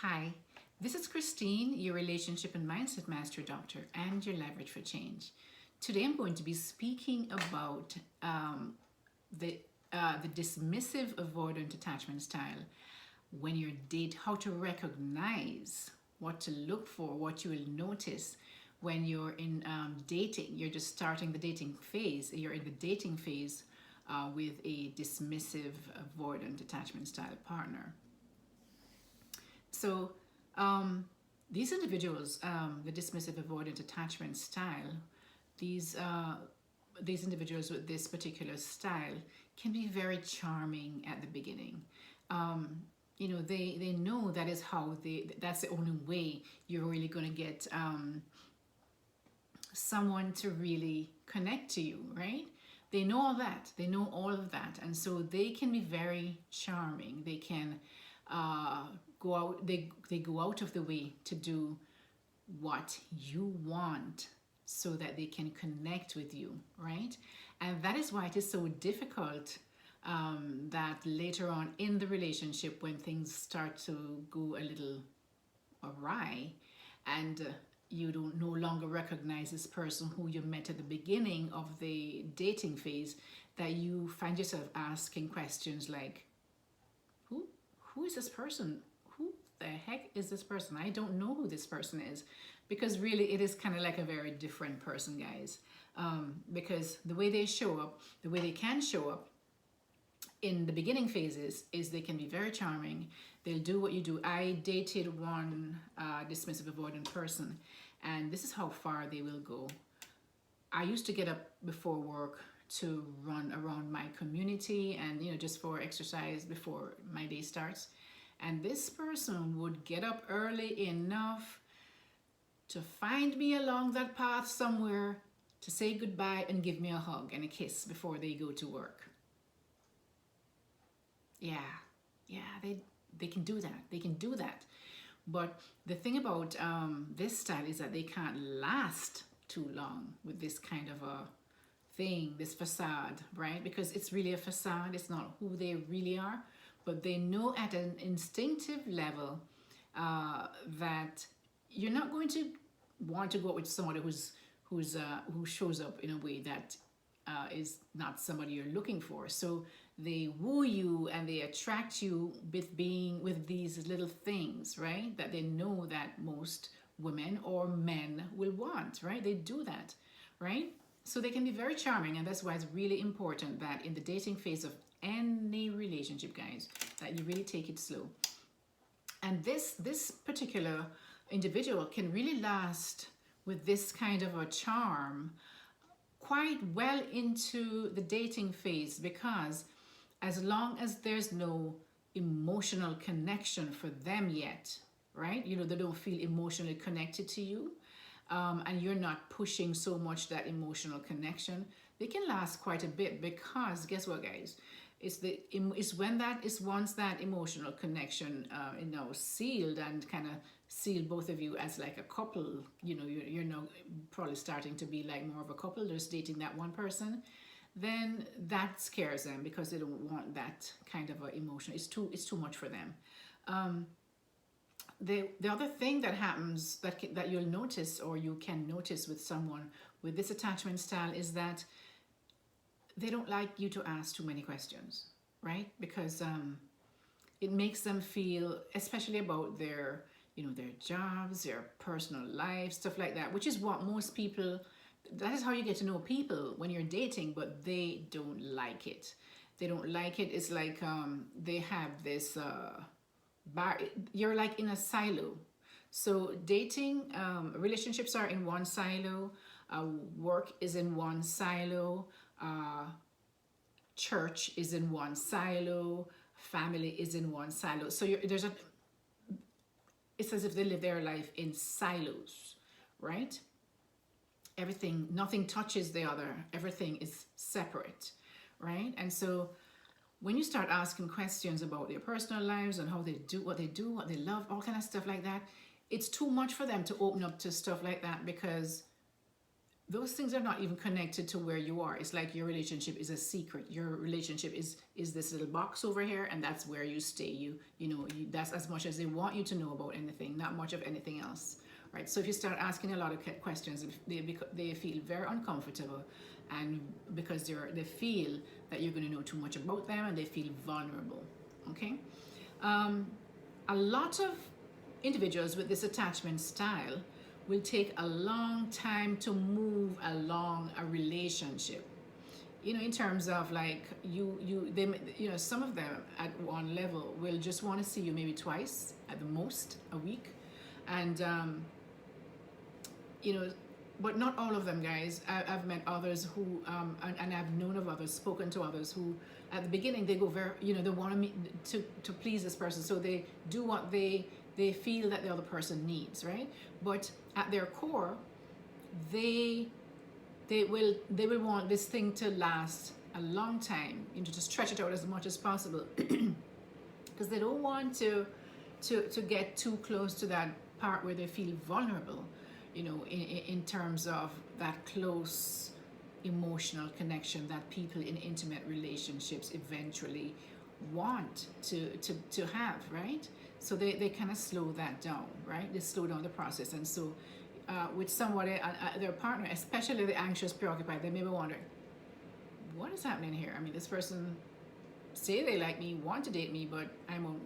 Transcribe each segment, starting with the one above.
Hi, this is Christine, your relationship and mindset master doctor and your leverage for change. Today I'm going to be speaking about the dismissive avoidant attachment style when you're how to recognize what to look for, what you will notice when you're in dating. You're just starting the dating phase. You're in the dating phase with a dismissive avoidant attachment style partner. So these individuals, the dismissive avoidant attachment style, these individuals with this particular style can be very charming at the beginning. They know that is how that's the only way you're really going to get someone to really connect to you, right? They know all that. They know all of that, and so they can be very charming. They can go out. They go out of the way to do what you want so that they can connect with you, right? And that is why it is so difficult that later on in the relationship, when things start to go a little awry and you don't no longer recognize this person who you met at the beginning of the dating phase, that you find yourself asking questions like, who is this person? Who the heck is this person? I don't know who this person is, because really it is kind of like a very different person, guys. Because the way they show up, the way they can show up in the beginning phases is they can be very charming. They'll do what you do. I dated one dismissive avoidant person, and this is how far they will go. I used to get up before work to run around my community and just for exercise before my day starts. And this person would get up early enough to find me along that path somewhere, to say goodbye and give me a hug and a kiss before they go to work. Yeah, they can do that. They can do that. But the thing about this style is that they can't last too long with this kind of a thing, this facade, right? Because it's really a facade. It's not who they really are. But they know at an instinctive level that you're not going to want to go out with somebody who shows up in a way that is not somebody you're looking for. So they woo you and they attract you with these little things, right? That they know that most women or men will want, right? They do that, right? So they can be very charming, and that's why it's really important that in the dating phase of any relationship, guys, that you really take it slow. And this particular individual can really last with this kind of a charm quite well into the dating phase, because as long as there's no emotional connection for them yet, right? They don't feel emotionally connected to you, and you're not pushing so much that emotional connection, they can last quite a bit. Because guess what, guys? Once that emotional connection sealed and kind of seal both of you as like a couple, you're now probably starting to be like more of a couple, just dating that one person, then that scares them because they don't want that kind of emotion. It's too much for them. The other thing that happens that you'll notice, or you can notice with someone with this attachment style, is that they don't like you to ask too many questions, right? Because it makes them feel, especially about their jobs, their personal life, stuff like that, which is what most people, that is how you get to know people when you're dating, but they don't like it. They don't like it. It's like they have this you're like in a silo. So dating, relationships are in one silo, work is in one silo, church is in one silo, family is in one silo. So it's as if they live their life in silos, right? Nothing touches the other. Everything is separate, right? And so when you start asking questions about their personal lives and how they do, what they love, all kind of stuff like that, it's too much for them to open up to stuff like that, because those things are not even connected to where you are. It's like your relationship is a secret. Your relationship is this little box over here, and that's where you stay. That's as much as they want you to know about anything, not much of anything else, right? So if you start asking a lot of questions, they feel very uncomfortable, and because they feel that you're going to know too much about them, and they feel vulnerable. Okay, a lot of individuals with this attachment style will take a long time to move along a relationship. In terms of like some of them at one level will just want to see you maybe twice at the most a week, and but not all of them, guys. I've met others who, and I've known of others, spoken to others who, at the beginning, they go very, they want to please this person, so they do what they feel that the other person needs, right? But at their core, they will want this thing to last a long time, to stretch it out as much as possible, because they don't want to get too close to that part where they feel vulnerable, in terms of that close emotional connection that people in intimate relationships eventually want to have, right? So they kind of slow that down, right? They slow down the process. And so with somebody, their partner, especially the anxious, preoccupied, they may be wondering, what is happening here? I mean, this person say they like me, want to date me, but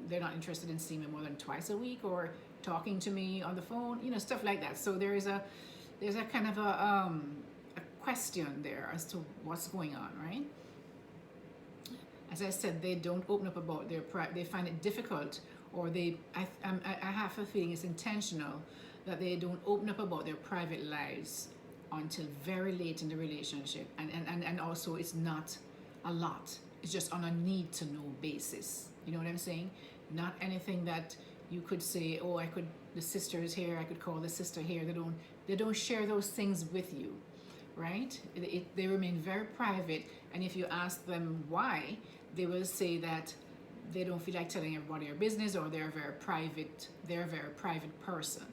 they're not interested in seeing me more than twice a week, or talking to me on the phone, stuff like that. So there's a kind of a question there as to what's going on, right? As I said, they don't open up about their pride. They find it difficult, or I have a feeling it's intentional that they don't open up about their private lives until very late in the relationship, and also it's not a lot. It's just on a need to know basis. You know what I'm saying? Not anything that you could say, oh, the sister is here, I could call the sister here. They don't share those things with you, right? They remain very private, and if you ask them why, they will say that they don't feel like telling everybody their business, or they're a very private person.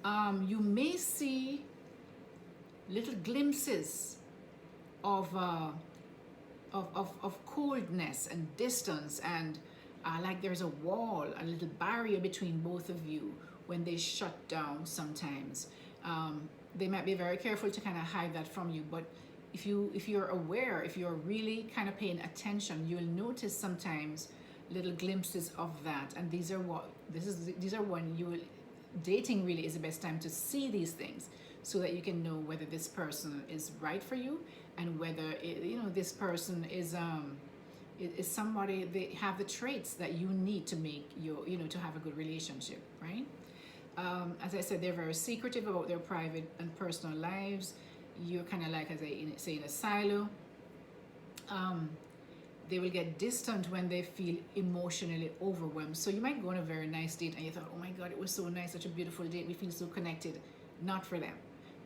You may see little glimpses of coldness and distance, and like there's a wall, a little barrier between both of you when they shut down sometimes. They might be very careful to kind of hide that from you, but if you're aware, if you're really kind of paying attention, you'll notice sometimes little glimpses of that. And these are when dating really is the best time to see these things, so that you can know whether this person is right for you, and whether this person is somebody, they have the traits that you need to make to have a good relationship, right? As I said, they're very secretive about their private and personal lives. You're kind of like, as I say, in a silo. They will get distant when they feel emotionally overwhelmed. So you might go on a very nice date, and you thought, oh my God, it was so nice, such a beautiful date, we feel so connected. Not for them.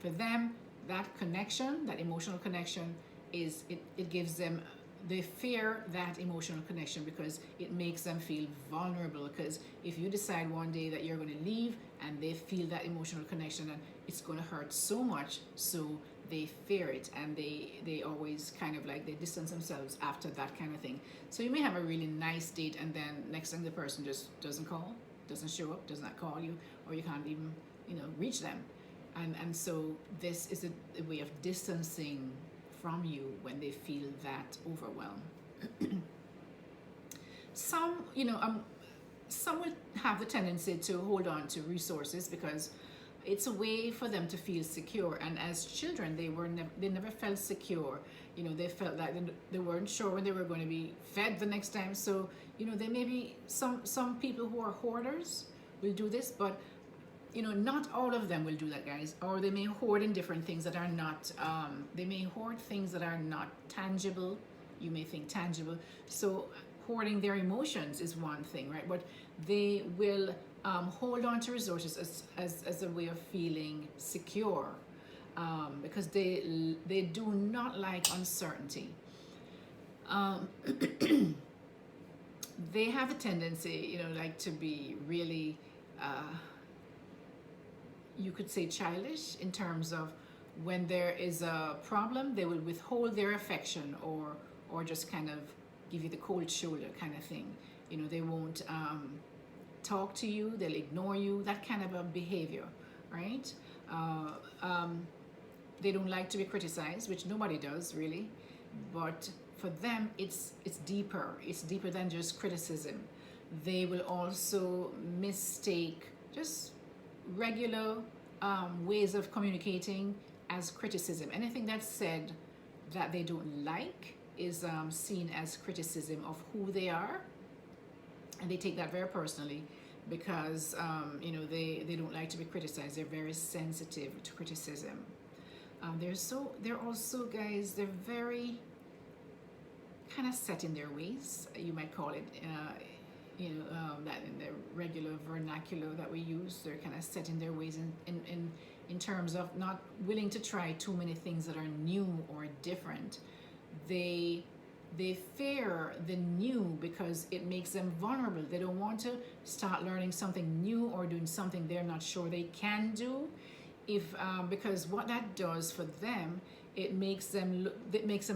For them, that connection, that emotional connection, it gives them, they fear that emotional connection, because it makes them feel vulnerable. Because if you decide one day that you're going to leave, and they feel that emotional connection, and it's going to hurt so much, so they fear it, and they always kind of like, they distance themselves after that kind of thing. So you may have a really nice date, and then next thing the person just doesn't call, doesn't show up, does not call you, or you can't even reach them. And so this is a way of distancing from you when they feel that overwhelmed. Some will have the tendency to hold on to resources, because it's a way for them to feel secure. And as children, they never felt secure. They felt like they weren't sure when they were going to be fed the next time. So they may be some people who are hoarders will do this, but not all of them will do that, guys. Or they may hoard in different things that are not, they may hoard things that are not tangible. You may think tangible. So hoarding their emotions is one thing, right? But they will hold on to resources as a way of feeling secure, because they do not like uncertainty. They have a tendency, like to be really, you could say childish, in terms of When there is a problem, they will withhold their affection, or just kind of give you the cold shoulder kind of thing. You know, they won't talk to you, they'll ignore you, that kind of a behavior, right? Uh, um, they don't like to be criticized, which nobody does really, but for them it's deeper. It's deeper than just criticism. They will also mistake just regular ways of communicating as criticism. Anything that's said that they don't like is seen as criticism of who they are, and they take that very personally because you know, they don't like to be criticized. They're very sensitive to criticism. They're also, guys, they're very kind of set in their ways, you might call it. You know, that in the regular vernacular that we use, they're kind of set in their ways in terms of not willing to try too many things that are new or different. They fear the new because it makes them vulnerable. They don't want to start learning something new or doing something they're not sure they can do, if because what that does for them, it makes them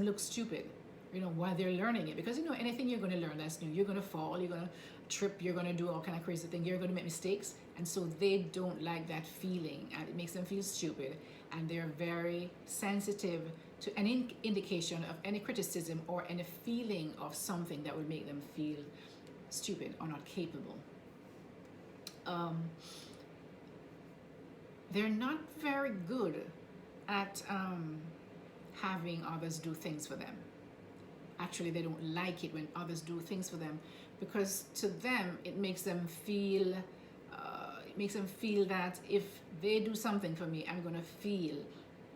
look stupid, you know, while they're learning it. Because, you know, anything you're going to learn that's new, you're going to fall, you're going to trip, you're going to do all kind of crazy things, you're going to make mistakes, and so they don't like that feeling, and it makes them feel stupid, and they're very sensitive to any indication of any criticism or any feeling of something that would make them feel stupid or not capable. They're not very good at having others do things for them. Actually, they don't like it when others do things for them, because to them it makes them feel that if they do something for me, I'm gonna feel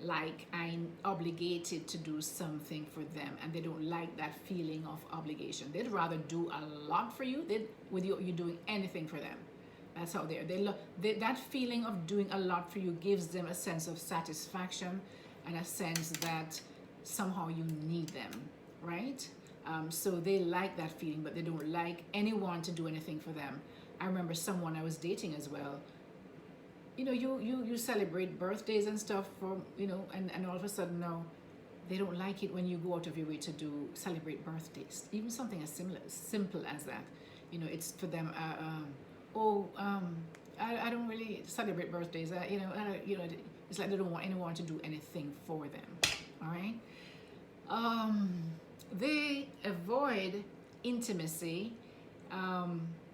like I'm obligated to do something for them, and they don't like that feeling of obligation. They'd rather do a lot for you with you doing anything for them. That's how they are. That feeling of doing a lot for you gives them a sense of satisfaction and a sense that somehow you need them, right? So they like that feeling, but they don't like anyone to do anything for them. I remember someone I was dating as well. You know, you celebrate birthdays and stuff for, you know, and all of a sudden now they don't like it when you go out of your way to celebrate birthdays, even something as simple as that. You know, it's for them. I don't really celebrate birthdays. It's like they don't want anyone to do anything for them. All right. They avoid intimacy.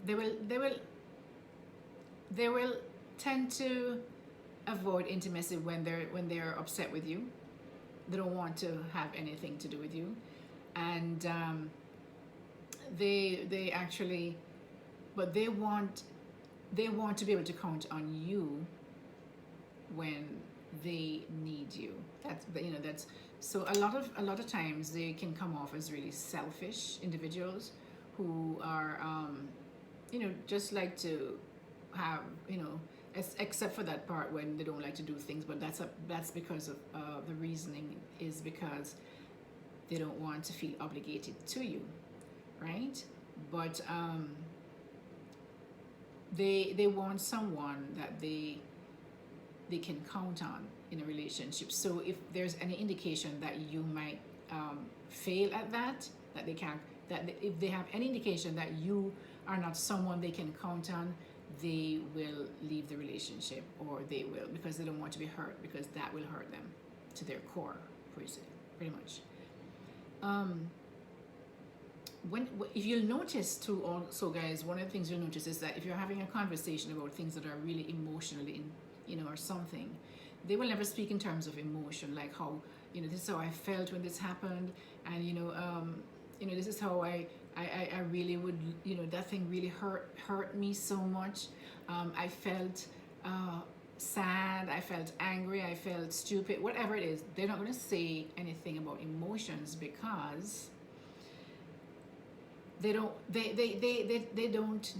They will tend to avoid intimacy when they're upset with you. They don't want to have anything to do with you, and they actually, but they want to be able to count on you when they need you. That's so a lot of times they can come off as really selfish individuals who are just like to have, except for that part when they don't like to do things, but that's because of the reasoning is because they don't want to feel obligated to you, right? But they want someone that they can count on in a relationship. So if there's any indication that you might fail at that they can't, that if they have any indication that you are not someone they can count on, they will leave the relationship, or they will, because they don't want to be hurt, because that will hurt them to their core, pretty much. If you'll notice too, also, guys, one of the things you'll notice is that if you're having a conversation about things that are really emotionally, or something, they will never speak in terms of emotion, like how, this is how I felt when this happened, and this is how I really would, that thing really hurt me so much. I felt sad, I felt angry, I felt stupid, whatever it is. They're not going to say anything about emotions because they don't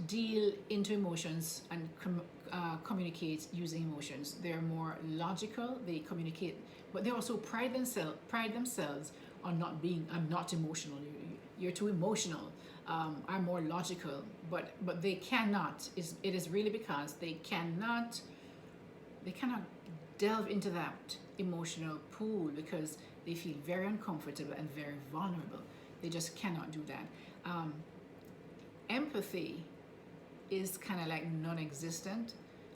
deal into emotions and communicate using emotions. They're more logical. They communicate, but they also pride themselves on not being. I'm not emotional. You're too emotional. I'm more logical. But they cannot. It is really because they cannot delve into that emotional pool because they feel very uncomfortable and very vulnerable. They just cannot do that. Empathy is kind of like non-existent.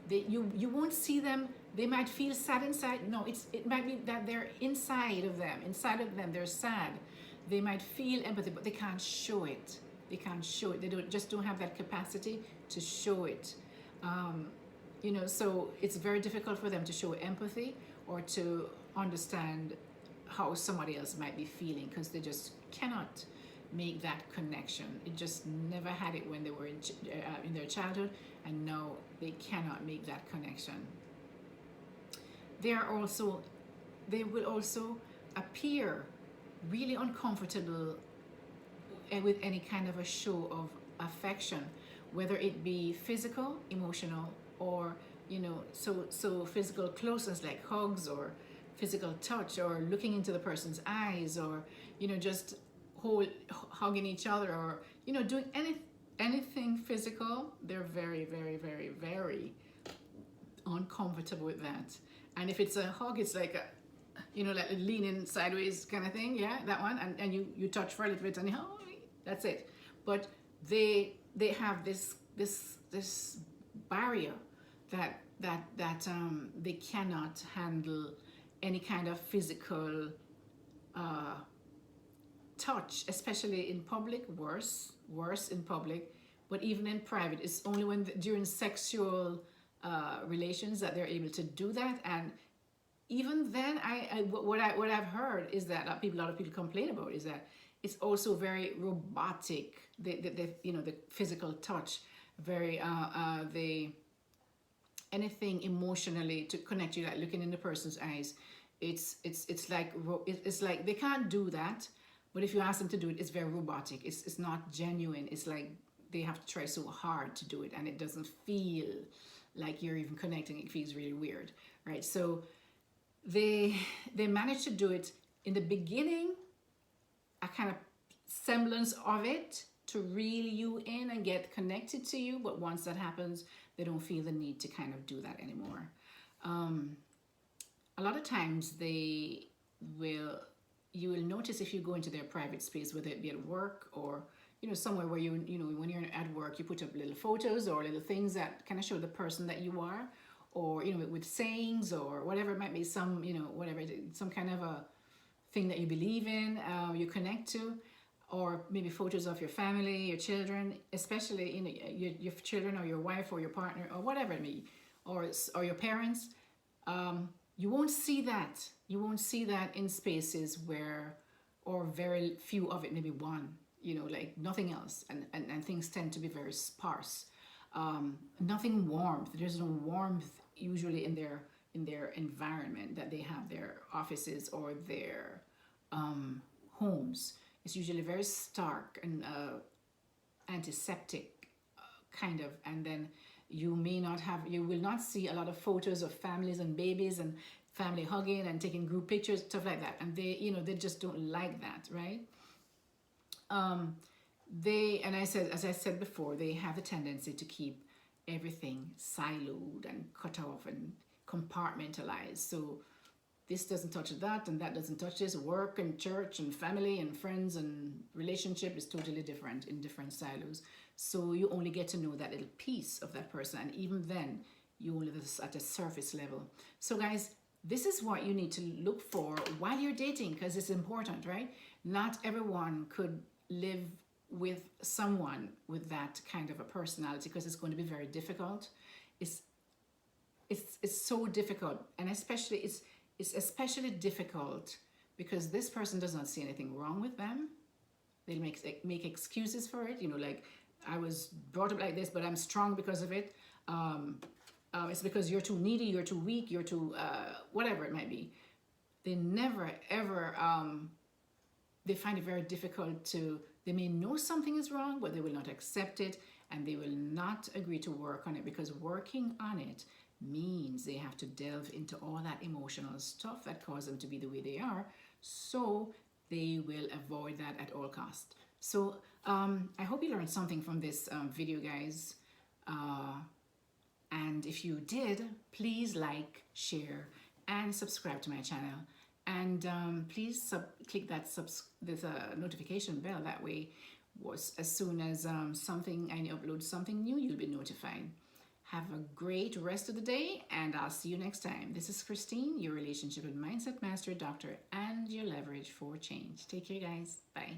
You won't see them. They might feel sad inside. No, it might be that they're inside of them they're sad. They might feel empathy, but they can't show it. They can't show it. They don't have that capacity to show it. So it's very difficult for them to show empathy or to understand how somebody else might be feeling because they just cannot make that connection. It just never had it when they were in their childhood, and now they cannot make that connection. They will also appear really uncomfortable with any kind of a show of affection, whether it be physical, emotional, or so physical closeness like hugs or physical touch or looking into the person's eyes or just hugging each other or doing anything physical. They're very, very, very, very uncomfortable with that. And if it's a hug, it's like like a leaning sideways kind of thing, yeah, that one, and you touch for a little bit and that's it. But they have this barrier that they cannot handle any kind of physical touch, especially in public. Worse in public, but even in private, it's only when during sexual relations that they're able to do that. And even then, what I've heard is that a lot of people complain about is that it's also very robotic. The physical touch, very anything emotionally to connect you, like looking in the person's eyes. It's like they can't do that. But if you ask them to do it, it's very robotic. It's not genuine. It's like they have to try so hard to do it, and it doesn't feel like you're even connecting. It feels really weird, right? So they manage to do it in the beginning, a kind of semblance of it to reel you in and get connected to you. But once that happens, they don't feel the need to kind of do that anymore. A lot of times you will notice if you go into their private space, whether it be at work or somewhere where when you're at work, you put up little photos or little things that kind of show the person that you are, or with sayings or whatever it might be, some some kind of a thing that you believe in, you connect to, or maybe photos of your family, your children, especially your children or your wife or your partner or whatever it may be, or your parents. You won't see that. You won't see that in spaces where, or very few of it, maybe one, like nothing else. And things tend to be very sparse. Nothing warmth. There's no warmth usually in their environment that they have, their offices or their homes. It's usually very stark and antiseptic kind of, and then you will not see a lot of photos of families and babies and family hugging and taking group pictures, stuff like that. And they just don't like that, right? As I said before, they have a tendency to keep everything siloed and cut off and compartmentalized. So this doesn't touch that and that doesn't touch this. Work and church and family and friends and relationship is totally different in different silos. So you only get to know that little piece of that person, and even then you only at a surface level. So guys, this is what you need to look for while you're dating, because it's important, right? Not everyone could live with someone with that kind of a personality, because it's going to be very difficult. It's so difficult, and it's especially difficult because this person does not see anything wrong with them. They'll make excuses for it, like, I was brought up like this, but I'm strong because of it. It's because you're too needy, you're too weak, you're too whatever it might be. They never ever they find it very difficult they may know something is wrong, but they will not accept it, and they will not agree to work on it, because working on it means they have to delve into all that emotional stuff that caused them to be the way they are. So they will avoid that at all costs. So I hope you learned something from this video, guys. And if you did, please like, share, and subscribe to my channel. And please click that there's a notification bell. That way, as soon as I upload something new, you'll be notified. Have a great rest of the day, and I'll see you next time. This is Christine, your relationship and mindset master doctor, and your leverage for change. Take care, guys. Bye.